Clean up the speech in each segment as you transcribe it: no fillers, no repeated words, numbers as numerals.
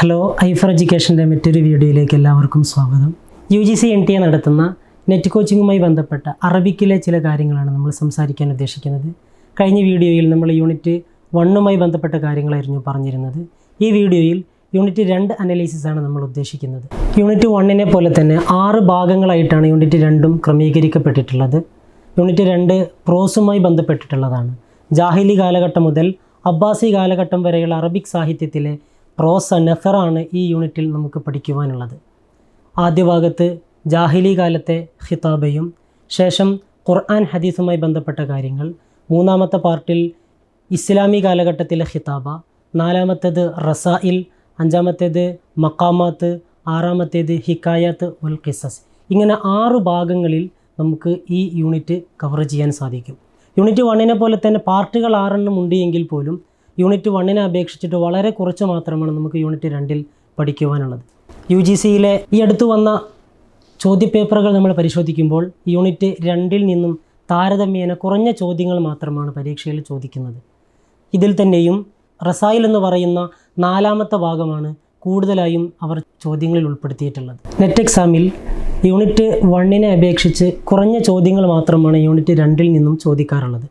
Hello, ഐഫർ എഡ്യൂക്കേഷൻ്റെ മറ്റൊരു വീഡിയോയിലേക്ക് എല്ലാവർക്കും സ്വാഗതം. UGC NTA നടത്തുന്ന നെറ്റ് കോച്ചിങ്ങുമായി ബന്ധപ്പെട്ട അറബിക്കിലെ ചില കാര്യങ്ങളാണ് നമ്മൾ സംസാരിക്കാൻ ഉദ്ദേശിക്കുന്നത്. കഴിഞ്ഞ വീഡിയോയിൽ നമ്മൾ യൂണിറ്റ് 1 ബന്ധപ്പെട്ട കാര്യങ്ങളായിരുന്നു പറഞ്ഞിരുന്നത്. ഈ വീഡിയോയിൽ യൂണിറ്റ് 2 അനലൈസിസാണ് നമ്മൾ ഉദ്ദേശിക്കുന്നത്. യൂണിറ്റ് 1 പോലെ തന്നെ 6 ഭാഗങ്ങളായിട്ടാണ് യൂണിറ്റ് 2 ക്രമീകരിക്കപ്പെട്ടിട്ടുള്ളത്. യൂണിറ്റ് 2 പ്രോസുമായി ബന്ധപ്പെട്ടിട്ടുള്ളതാണ്. ജാഹിലി കാലഘട്ടം മുതൽ അബ്ബാസി കാലഘട്ടം വരെയുള്ള അറബിക് സാഹിത്യത്തിലെ പ്രോസ് നെഫറാണ് ഈ യൂണിറ്റിൽ നമുക്ക് പഠിക്കുവാനുള്ളത്. ആദ്യ ഭാഗത്ത് ജാഹിലി കാലത്തെ ഖിതാബയും ശേഷം ഖുർആൻ ഹദീസുമായി ബന്ധപ്പെട്ട കാര്യങ്ങൾ, മൂന്നാമത്തെ പാർട്ടിൽ ഇസ്ലാമി കാലഘട്ടത്തിലെ ഖിതാബ, നാലാമത്തേത് റസായിൽ, അഞ്ചാമത്തേത് മക്കാമാത്ത്, ആറാമത്തേത് ഹിക്കായത്ത് വൽ ഖിസസ്. ഇങ്ങനെ 6 ഭാഗങ്ങളിൽ നമുക്ക് ഈ യൂണിറ്റ് കവർ ചെയ്യാൻ സാധിക്കും. യൂണിറ്റ് 1 പോലെ തന്നെ പാർട്ടുകൾ 6 ഉണ്ട് എങ്കിൽ പോലും യൂണിറ്റ് 1 അപേക്ഷിച്ചിട്ട് വളരെ കുറച്ച് മാത്രമാണ് നമുക്ക് യൂണിറ്റ് 2 പഠിക്കുവാനുള്ളത്. UGCയിലെ ഈ അടുത്ത് വന്ന ചോദ്യപേപ്പറുകൾ നമ്മൾ പരിശോധിക്കുമ്പോൾ യൂണിറ്റ് 2 നിന്നും താരതമ്യേന കുറഞ്ഞ ചോദ്യങ്ങൾ മാത്രമാണ് പരീക്ഷയിൽ ചോദിക്കുന്നത്. ഇതിൽ തന്നെയും റസായിൽ എന്ന് പറയുന്ന 4ാമത്തെ ഭാഗമാണ് കൂടുതലായും അവർ ചോദ്യങ്ങളിൽ ഉൾപ്പെടുത്തിയിട്ടുള്ളത്. നെറ്റ് എക്സാമിൽ യൂണിറ്റ് 1 അപേക്ഷിച്ച് കുറഞ്ഞ ചോദ്യങ്ങൾ മാത്രമാണ് യൂണിറ്റ് 2 നിന്നും ചോദിക്കാറുള്ളത്.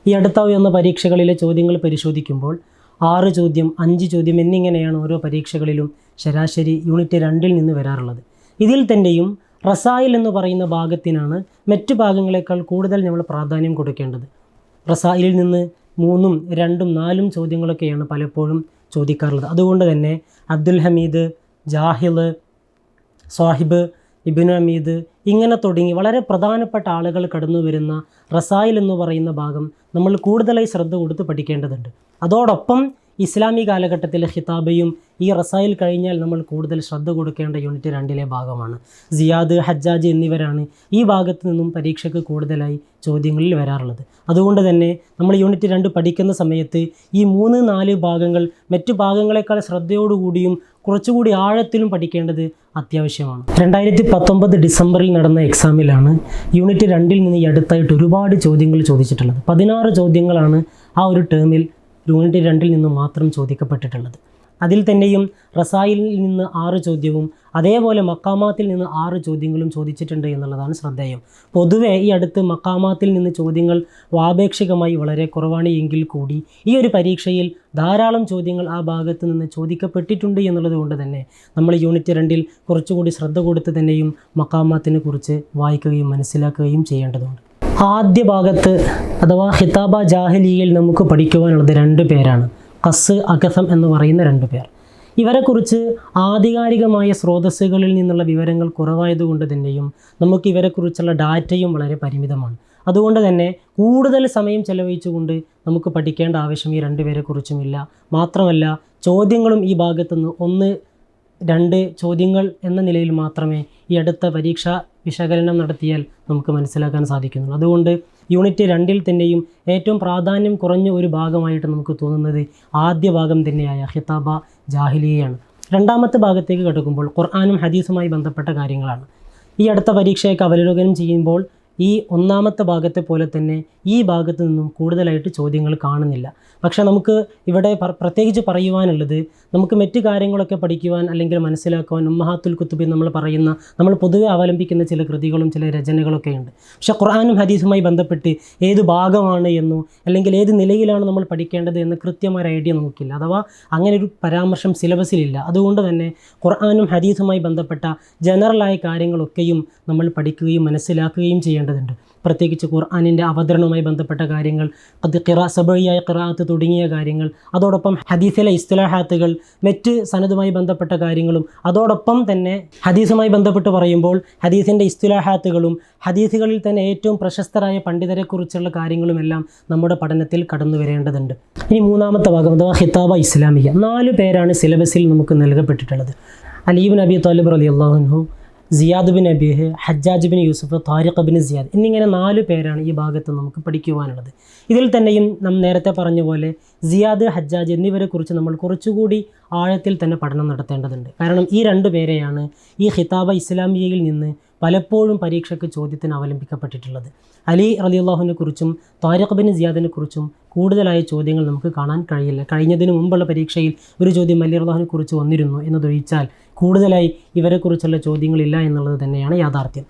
ഈ അടുത്ത വന്ന പരീക്ഷകളിലെ ചോദ്യങ്ങൾ പരിശോധിക്കുമ്പോൾ 6 ചോദ്യം, 5 ചോദ്യം എന്നിങ്ങനെയാണ് ഓരോ പരീക്ഷകളിലും ശരാശരി യൂണിറ്റ് 2 നിന്ന് വരാറുള്ളത്. ഇതിൽ തന്നെയും റസായിൽ എന്ന് പറയുന്ന ഭാഗത്തിനാണ് മറ്റു ഭാഗങ്ങളെക്കാൾ കൂടുതൽ നമ്മൾ പ്രാധാന്യം കൊടുക്കേണ്ടത്. റസായിലിൽ നിന്ന് 3, 2, 4 ചോദ്യങ്ങളൊക്കെയാണ് പലപ്പോഴും ചോദിക്കാറുള്ളത്. അതുകൊണ്ട് തന്നെ അബ്ദുൽ ഹമീദ്, ജാഹിൽ, സാഹിബ്, ഇബ്നു ഹമീദ് ഇങ്ങനെ തുടങ്ങി വളരെ പ്രധാനപ്പെട്ട ആളുകൾ കടന്നു വരുന്ന റസായിൽ എന്ന് പറയുന്ന ഭാഗം നമ്മൾ കൂടുതലായി ശ്രദ്ധ കൊടുത്ത് പഠിക്കേണ്ടതുണ്ട്. അതോടൊപ്പം ഇസ്ലാമി കാലഘട്ടത്തിലെ ഖിതാബയും ഈ റസായിൽ കഴിഞ്ഞാൽ നമ്മൾ കൂടുതൽ ശ്രദ്ധ കൊടുക്കേണ്ട യൂണിറ്റ് 2 ഭാഗമാണ്. സിയാദ്, ഹജ്ജാജ് എന്നിവരാണ് ഈ ഭാഗത്ത് നിന്നും പരീക്ഷയ്ക്ക് കൂടുതലായി ചോദ്യങ്ങളിൽ വരാറുള്ളത്. അതുകൊണ്ട് തന്നെ നമ്മൾ യൂണിറ്റ് 2 പഠിക്കുന്ന സമയത്ത് ഈ 3, 4 ഭാഗങ്ങൾ മറ്റു ഭാഗങ്ങളെക്കാൾ ശ്രദ്ധയോടുകൂടിയും കുറച്ചുകൂടി ആഴത്തിലും പഠിക്കേണ്ടത് അത്യാവശ്യമാണ്. 2019 ഡിസംബറിൽ നടന്ന എക്സാമിലാണ് യൂണിറ്റ് 2 നിന്ന് ഈ അടുത്തായിട്ട് ഒരുപാട് ചോദ്യങ്ങൾ ചോദിച്ചിട്ടുള്ളത്. 16 ചോദ്യങ്ങളാണ് ആ ഒരു ടേമിൽ യൂണിറ്റ് 2 നിന്ന് മാത്രം ചോദിക്കപ്പെട്ടിട്ടുള്ളത്. അതിൽ തന്നെയും റസായിലിൽ നിന്ന് 6 ചോദ്യവും അതേപോലെ മക്കാമാത്തിൽ നിന്ന് 6 ചോദ്യങ്ങളും ചോദിച്ചിട്ടുണ്ട് എന്നുള്ളതാണ് ശ്രദ്ധേയം. പൊതുവെ ഈ അടുത്ത് മക്കാമാത്തിൽ നിന്ന് ചോദ്യങ്ങൾ ആപേക്ഷികമായി വളരെ കുറവാണ് എങ്കിൽ കൂടി ഈ ഒരു പരീക്ഷയിൽ ധാരാളം ചോദ്യങ്ങൾ ആ ഭാഗത്ത് നിന്ന് ചോദിക്കപ്പെട്ടിട്ടുണ്ട് എന്നുള്ളത് കൊണ്ട് തന്നെ നമ്മൾ യൂണിറ്റ് 2 കുറച്ചുകൂടി ശ്രദ്ധ കൊടുത്ത് തന്നെയും മക്കാമാത്തിനെ കുറിച്ച് വായിക്കുകയും മനസ്സിലാക്കുകയും ചെയ്യേണ്ടതുണ്ട്. ആദ്യ ഭാഗത്ത് അഥവാ ഖിതാബ ജാഹിലിയയിൽ നമുക്ക് പഠിക്കുവാനുള്ളത് 2 പേരാണ്. ഖസ്, അഖസം എന്ന് പറയുന്ന 2 പേർ. ഇവരെക്കുറിച്ച് ആധികാരികമായ സ്രോതസ്സുകളിൽ നിന്നുള്ള വിവരങ്ങൾ കുറവായതുകൊണ്ട് തന്നെയും നമുക്ക് ഇവരെക്കുറിച്ചുള്ള ഡാറ്റയും വളരെ പരിമിതമാണ്. അതുകൊണ്ട് തന്നെ കൂടുതൽ സമയം ചെലവഴിച്ചുകൊണ്ട് നമുക്ക് പഠിക്കേണ്ട ആവശ്യം ഈ 2 പേരെക്കുറിച്ചുമില്ല. മാത്രമല്ല ചോദ്യങ്ങളും ഈ ഭാഗത്തുനിന്ന് 1, 2 ചോദ്യങ്ങൾ എന്ന നിലയിൽ മാത്രമേ ഈ അടുത്ത പരീക്ഷ വിശകലനം നടത്തിയാൽ നമുക്ക് മനസ്സിലാക്കാൻ സാധിക്കുന്നുള്ളൂ. അതുകൊണ്ട് യൂണിറ്റ് 2 തന്നെയും ഏറ്റവും പ്രാധാന്യം കുറഞ്ഞ ഒരു ഭാഗമായിട്ട് നമുക്ക് തോന്നുന്നത് ആദ്യ ഭാഗം തന്നെയായ ഖിതാബ ജാഹിലിയയാണ്. 2ാമത്തെ ഭാഗത്തേക്ക് കടക്കുമ്പോൾ ഖുർആനും ഹദീസുമായി ബന്ധപ്പെട്ട കാര്യങ്ങളാണ്. ഈ അടുത്ത പരീക്ഷയൊക്കെ അവലോകനം ചെയ്യുമ്പോൾ ഈ 1ാമത്തെ ഭാഗത്തെ പോലെ തന്നെ ഈ ഭാഗത്ത് നിന്നും കൂടുതലായിട്ട് ചോദ്യങ്ങൾ കാണുന്നില്ല. പക്ഷേ നമുക്ക് ഇവിടെ പ്രത്യേകിച്ച് പറയുവാനുള്ളത്, നമുക്ക് മറ്റു കാര്യങ്ങളൊക്കെ പഠിക്കുവാൻ അല്ലെങ്കിൽ മനസ്സിലാക്കുവാൻ ഉമ്മഹാത്തുൽ കുത്തുബി നമ്മൾ പൊതുവെ അവലംബിക്കുന്ന ചില കൃതികളും ചില രചനകളൊക്കെ ഉണ്ട്. പക്ഷേ ഖുർആനും ഹദീസുമായി ബന്ധപ്പെട്ട് ഏത് ഭാഗമാണ് എന്നോ അല്ലെങ്കിൽ ഏത് നിലയിലാണ് നമ്മൾ പഠിക്കേണ്ടത് എന്ന കൃത്യമായ ഐഡിയ നമുക്കില്ല. അഥവാ അങ്ങനെ ഒരു പരാമർശം സിലബസിലില്ല. അതുകൊണ്ട് തന്നെ ഖുർആനും ഹദീസുമായി ബന്ധപ്പെട്ട ജനറലായ കാര്യങ്ങളൊക്കെയും നമ്മൾ പഠിക്കുകയും മനസ്സിലാക്കുകയും ചെയ്യേണ്ടതുണ്ട്. പ്രത്യേകിച്ച് ഖുർആനിൻ്റെ അവതരണവുമായി ബന്ധപ്പെട്ട കാര്യങ്ങൾ, അത് സബഇയായ ഖിറാഅത്ത് തുടങ്ങിയ കാര്യങ്ങൾ, അതോടൊപ്പം ഹദീസിലെ ഇസ്തിലാഹാത്തുകൾ, മറ്റ് സനദുമായി ബന്ധപ്പെട്ട കാര്യങ്ങളും, അതോടൊപ്പം തന്നെ ഹദീസുമായി ബന്ധപ്പെട്ട് പറയുമ്പോൾ ഹദീസിൻ്റെ ഇസ്തിലാഹാത്തുകളും ഹദീസുകളിൽ തന്നെ ഏറ്റവും പ്രശസ്തരായ പണ്ഡിതരെക്കുറിച്ചുള്ള കാര്യങ്ങളുമെല്ലാം നമ്മുടെ പഠനത്തിൽ കടന്നു വരേണ്ടതുണ്ട്. ഇനി 3ാമത്തെ ഭാഗം അഥവാ ഖിതാബ ഇസ്ലാമിയ. 4 പേരാണ് സിലബസിൽ നമുക്ക് നൽകപ്പെട്ടിട്ടുള്ളത്. അലി ഇബ്നു അബി ത്വാലിബ് റളിയല്ലാഹു അൻഹു, Ziyad bin Abih, Hajjaj bin Yusuf, Tariq bin Ziyad എന്നിങ്ങനെ 4 പേരാണ് ഈ ഭാഗത്ത് നമുക്ക് പഠിക്കുവാനുള്ളത്. ഇതിൽ തന്നെയും നാം നേരത്തെ പറഞ്ഞ പോലെ സിയാദ്, ഹജ്ജാജ് എന്നിവരെക്കുറിച്ച് നമ്മൾ കുറച്ചുകൂടി ആഴത്തിൽ തന്നെ പഠനം നടത്തേണ്ടതുണ്ട്. കാരണം ഈ രണ്ടു പേരെയാണ് ഈ ഖിതാബ ഇസ്ലാമിയയിൽ നിന്ന് പലപ്പോഴും പരീക്ഷയ്ക്ക് ചോദ്യത്തിന് അവലംബിക്കപ്പെട്ടിട്ടുള്ളത്. അലി റളിയല്ലാഹുവിനെ കുറിച്ചും താരിഖ് ബിൻ സിയാദിനെ കുറിച്ചും കൂടുതലായ ചോദ്യങ്ങൾ നമുക്ക് കാണാൻ കഴിയില്ല. കഴിഞ്ഞതിന് മുമ്പുള്ള പരീക്ഷയിൽ ഒരു ചോദ്യം അലി റളിയല്ലാഹുവിനെ കുറിച്ച് വന്നിരുന്നു എന്നതൊഴിച്ചാൽ കൂടുതലായി ഇവരെക്കുറിച്ചുള്ള ചോദ്യങ്ങളില്ല എന്നുള്ളത് തന്നെയാണ് യാഥാർത്ഥ്യം.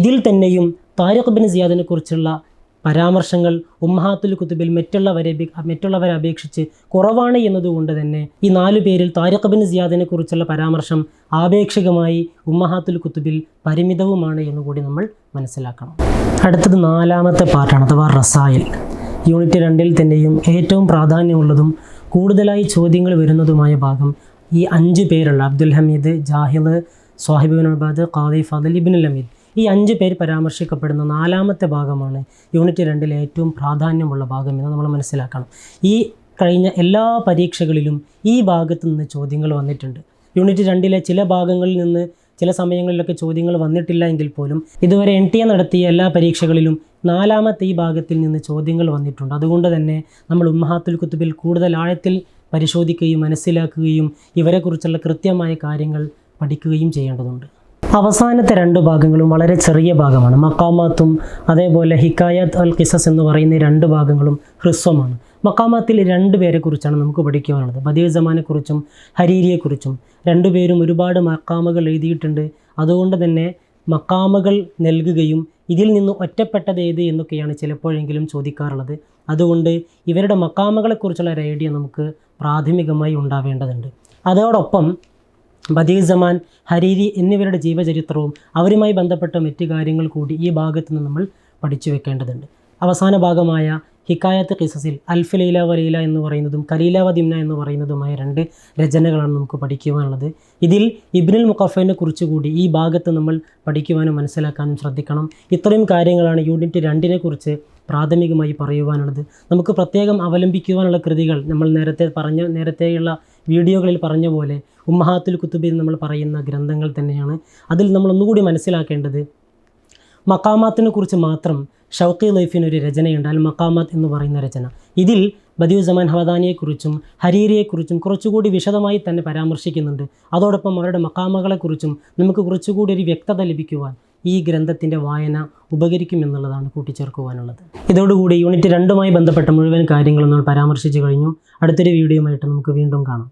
ഇതിൽ തന്നെയും താരിഖ് ബിൻ സിയാദിനെ കുറിച്ചുള്ള പരാമർശങ്ങൾ ഉമ്മഹാത്തുൽ കുത്തുബിൽ മറ്റുള്ളവരെ അപേക്ഷിച്ച് കുറവാണ് എന്നതുകൊണ്ട് തന്നെ ഈ 4 പേരിൽ താരിഖ് ബിൻ സിയാദിനെ കുറിച്ചുള്ള പരാമർശം ആപേക്ഷികമായി ഉമ്മഹാത്തുൽ കുത്തുബിൽ പരിമിതവുമാണ് എന്നുകൂടി നമ്മൾ മനസ്സിലാക്കണം. അടുത്തത് 4ാമത്തെ പാർട്ടാണ്, അഥവാ റസായിൽ. യൂണിറ്റ് 2-ൽ തന്നെയും ഏറ്റവും പ്രാധാന്യമുള്ളതും കൂടുതലായി ചോദ്യങ്ങൾ വരുന്നതുമായ ഭാഗം ഈ 5 പേരുള്ള അബ്ദുൽ ഹമീദ്, ജാഹിദ്, സ്വാഹിബ് ബിൻ ഉബാദ്, ഖാദി ഫാദിൽ, ഇബ്നുൽ ഹമീദ്, ഈ 5 പേര് പരാമർശിക്കപ്പെടുന്ന 4ാമത്തെ ഭാഗമാണ് യൂണിറ്റ് 2-ലെ ഏറ്റവും പ്രാധാന്യമുള്ള ഭാഗം എന്ന് നമ്മൾ മനസ്സിലാക്കണം. ഈ കഴിഞ്ഞ എല്ലാ പരീക്ഷകളിലും ഈ ഭാഗത്ത് നിന്ന് ചോദ്യങ്ങൾ വന്നിട്ടുണ്ട്. യൂണിറ്റ് 2-ലെ ചില ഭാഗങ്ങളിൽ നിന്ന് ചില സമയങ്ങളിലൊക്കെ ചോദ്യങ്ങൾ വന്നിട്ടില്ല എങ്കിൽ പോലും ഇതുവരെ NTA നടത്തിയ എല്ലാ പരീക്ഷകളിലും 4ാമത്തെ ഈ ഭാഗത്തിൽ നിന്ന് ചോദ്യങ്ങൾ വന്നിട്ടുണ്ട്. അതുകൊണ്ട് തന്നെ നമ്മൾ ഉമ്മഹാത്തുൽ കുത്തുബിൽ കൂടുതൽ ആഴത്തിൽ പരിശോധിക്കുകയും മനസ്സിലാക്കുകയും ഇവരെക്കുറിച്ചുള്ള കൃത്യമായ കാര്യങ്ങൾ പഠിക്കുകയും ചെയ്യേണ്ടതുണ്ട്. അവസാനത്തെ 2 ഭാഗങ്ങളും വളരെ ചെറിയ ഭാഗമാണ്. മക്കാമാത്തും അതേപോലെ ഹിക്കായത്ത് അൽ ഖിസസ് എന്ന് പറയുന്ന 2 ഭാഗങ്ങളും ഹ്രസ്വമാണ്. മക്കാമാത്തിൽ 2 പേരെക്കുറിച്ചാണ് നമുക്ക് പഠിക്കുവാനുള്ളത്. ബദീഉ സമാനെക്കുറിച്ചും ഹരീരിയെക്കുറിച്ചും. 2 പേരും ഒരുപാട് മക്കാമകൾ എഴുതിയിട്ടുണ്ട്. അതുകൊണ്ട് തന്നെ മക്കാമകൾ നൽകുകയും ഇതിൽ നിന്ന് ഒറ്റപ്പെട്ടത് ഏത് എന്നൊക്കെയാണ് ചിലപ്പോഴെങ്കിലും ചോദിക്കാറുള്ളത്. അതുകൊണ്ട് ഇവരുടെ മക്കാമകളെക്കുറിച്ചുള്ള ഒരു ഐഡിയ നമുക്ക് പ്രാഥമികമായി ഉണ്ടാവേണ്ടതുണ്ട്. അതോടൊപ്പം ബദീഉ സമാൻ, ഹരീരി എന്നിവരുടെ ജീവചരിത്രവും അവരുമായി ബന്ധപ്പെട്ട മറ്റ് കാര്യങ്ങൾ കൂടി ഈ ഭാഗത്ത് നിന്ന് നമ്മൾ പഠിച്ചു വെക്കേണ്ടതുണ്ട്. അവസാന ഭാഗമായ ഹിക്കായത്ത് ഖിസസിൽ അൽഫ് ലൈല വ ലൈല എന്ന് പറയുന്നതും കലീല വ ദിംന എന്ന് പറയുന്നതുമായ 2 രചനകളാണ് നമുക്ക് പഠിക്കുവാനുള്ളത്. ഇതിൽ ഇബ്നുൽ മുഖഫിനെ കുറിച്ച് കൂടി ഈ ഭാഗത്ത് നമ്മൾ പഠിക്കുവാനും മനസ്സിലാക്കാനും ശ്രദ്ധിക്കണം. ഇത്രയും കാര്യങ്ങളാണ് യൂണിറ്റ് 2-നെ കുറിച്ച് പ്രാഥമികമായി പറയുവാനുള്ളത്. നമുക്ക് പ്രത്യേകം അവലംബിക്കുവാനുള്ള കൃതികൾ നമ്മൾ നേരത്തെയുള്ള വീഡിയോകളിൽ പറഞ്ഞ പോലെ ഉമ്മഹാത്തുൽ കുത്തുബിൽ നമ്മൾ പറയുന്ന ഗ്രന്ഥങ്ങൾ തന്നെയാണ്. അതിൽ നമ്മൾ ഒന്നുകൂടി മനസ്സിലാക്കേണ്ടത് മക്കാമാത്തിനെ കുറിച്ച് മാത്രം ഷൗഖി ലൈഫിന് ഒരു രചനയുണ്ട്, അൽ മക്കാമാത്ത് എന്ന് പറയുന്ന രചന. ഇതിൽ ബദീഉ സമാൻ ഹമദാനിയെക്കുറിച്ചും ഹരീരിയെക്കുറിച്ചും കുറച്ചുകൂടി വിശദമായി തന്നെ പരാമർശിക്കുന്നുണ്ട്. അതോടൊപ്പം അവരുടെ മക്കാമകളെക്കുറിച്ചും നമുക്ക് കുറച്ചുകൂടി ഒരു വ്യക്തത ലഭിക്കുവാൻ ഈ ഗ്രന്ഥത്തിൻ്റെ വായന ഉപകരിക്കുമെന്നുള്ളതാണ് കൂട്ടിച്ചേർക്കുവാനുള്ളത്. ഇതോടുകൂടി യൂണിറ്റ് 2-മായി ബന്ധപ്പെട്ട മുഴുവൻ കാര്യങ്ങളും നമ്മൾ പരാമർശിച്ചു കഴിഞ്ഞു. അടുത്തൊരു വീഡിയോയുമായിട്ട് നമുക്ക് വീണ്ടും കാണാം.